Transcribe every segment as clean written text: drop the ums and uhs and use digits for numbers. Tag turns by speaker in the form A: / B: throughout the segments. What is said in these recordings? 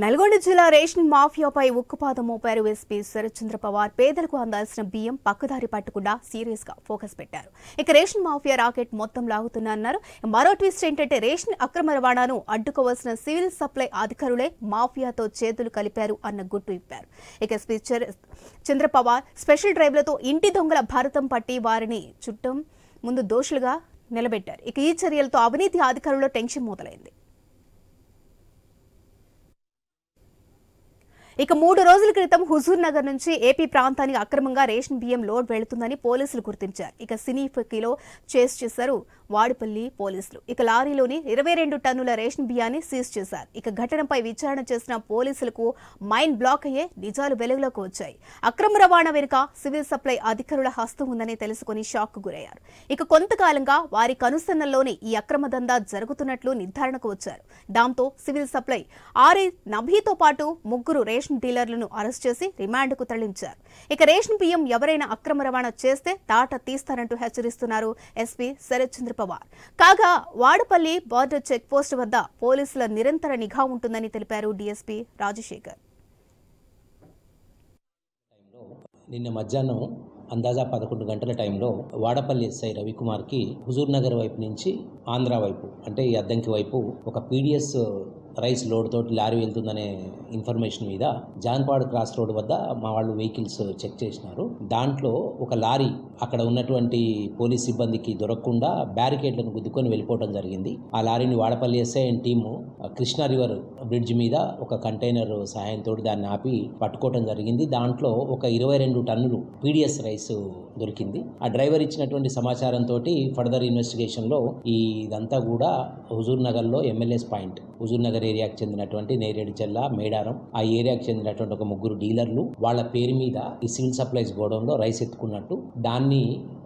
A: నల్గొండ జిల్లా రేషన్ మాఫియాపై ఉక్కుపాదం మోపారు ఎస్పీ శరత్ చంద్ర పవార్. పేదలకు అందాల్సిన బియ్యం పక్కదారి పట్టకుండా సీరియస్ గా ఫోకస్ పెట్టారు. ఇక రేషన్ మాఫియా రాకెట్ మొత్తం లాగుతున్నారు. మరో ట్విస్ట్ ఏంటంటే రేషన్ అక్రమ రవాణాను అడ్డుకోవాల్సిన సివిల్ సప్లై అధికారులే మాఫియాతో చేతులు కలిపారు అన్న గుట్టు ఇప్పారు. ఇక ఎస్పీ చంద్ర పవార్ స్పెషల్ డ్రైవ్లతో ఇంటి దొంగల భారతం పట్టి వారిని చుట్టం ముందు దోషులుగా నిలబెట్టారు. ఇక ఈ చర్యలతో అవినీతి అధికారుల్లో టెన్షన్ మొదలైంది. ఇక 3 రోజుల క్రితం హుజూర్ నగర్ నుంచి ఏపీ ప్రాంతానికి అక్రమంగా రేషన్ బియ్యం లోడ్ వెళుతుందని పోలీసులు గుర్తించారు. ఇక సినీఫకిలో చేస్ చేశారు వాడిపల్లి పోలీసులు. ఇక లారీలోని 22 టన్నుల రేషన్ బియ్యాన్ని సీజ్ చేశారు. ఇక ఘటనపై విచారణ చేసిన పోలీసులకు మైండ్ బ్లాక్ అయ్యే నిజాలు వెలుగులోకి వచ్చాయి. అక్రమ రవాణా వెనుక సివిల్ సప్లై అధికారుల హస్తం ఉందని తెలుసుకుని షాక్ గురయ్యారు. ఇక కొంతకాలంగా వారి కనుసన్నల్లోనే ఈ అక్రమ దందా జరుగుతున్నట్లు నిర్ధారణకు వచ్చారు. దాంతో సివిల్ సప్లై ఆర్ఐ నభీతో పాటు 3 రేషన్ డీలర్లను అరెస్ట్ చేసి రిమాండ్కు తరలించారు. ఇక రేషన్ బియ్యం ఎవరైనా అక్రమ రవాణా చేస్తే తాట తీస్తారంటూ హెచ్చరిస్తున్నారు ఎస్పీ శరత్ చంద్ర పవార్. కాగా వాడపల్లి బార్డర్ చెక్ పోస్ట్ వద్ద పోలీసుల నిరంతర నిఘా ఉంటుందని తెలిపారు డీఎస్పీ రాజశేఖర్.
B: నిన్న మధ్యాహ్నం అందాజా 11 గంటల టైంలో వాడపల్లి ఎస్ఐ రవికుమార్కి హుజూర్ నగర్ వైపు నుంచి ఆంధ్ర వైపు అంటే ఈ అద్దంకి వైపు ఒక పీడిఎస్ రైస్ లోడ్ తోటి లారీ వెళ్తుందనే ఇన్ఫర్మేషన్ మీద జాన్పాడ్ క్రాస్ రోడ్ వద్ద మా వాళ్ళు వెహికల్స్ చెక్ చేసినారు. దాంట్లో ఒక లారీ అక్కడ ఉన్నటువంటి పోలీస్ సిబ్బందికి దొరకకుండా బ్యారికేడ్లను గుద్దుకొని వెళ్ళిపోవడం జరిగింది. ఆ లారీని Vadapalli SI and team Krishna river bridge మీద ఒక కంటైనర్ సహాయంతో దాన్ని ఆపి పట్టుకోవడం జరిగింది. దాంట్లో ఒక 22 టన్నులు పీడిఎస్ రైస్ దొరికింది. ఆ డ్రైవర్ ఇచ్చినటువంటి సమాచారంతో ఫర్దర్ ఇన్వెస్టిగేషన్లో ఇదంతా కూడా హుజూర్ నగర్లో ఎమ్మెల్యేస్ పాయింట్ హుజూర్ నగర్ ఏరియాకి చెందినటువంటి నేరేడు చెల్ల మేడారం ఆ ఏరియాకి చెందినటువంటి ఒక 3 డీలర్లు వాళ్ళ పేరు మీద ఈ సివిల్ సప్లైస్ గోడౌన్లో రైస్ ఎత్తుకున్నట్టు దాన్ని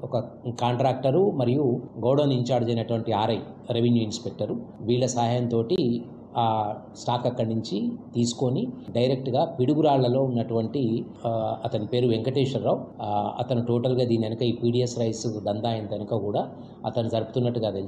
B: ఒక కాంట్రాక్టరు మరియు గోడౌన్ ఇన్ఛార్జ్ అయినటువంటి ఆర్ఐ రెవెన్యూ ఇన్స్పెక్టరు వీళ్ళ సహాయంతో ఆ స్టాక్ అక్కడి నుంచి తీసుకొని డైరెక్ట్గా పిడుగురాళ్లలో ఉన్నటువంటి అతని పేరు వెంకటేశ్వరరావు, అతను టోటల్గా దీని వెనక ఈ పీడిఎస్ రైస్ దందా అయిన వెనక కూడా అతను జరుపుతున్నట్టుగా తెలుసు.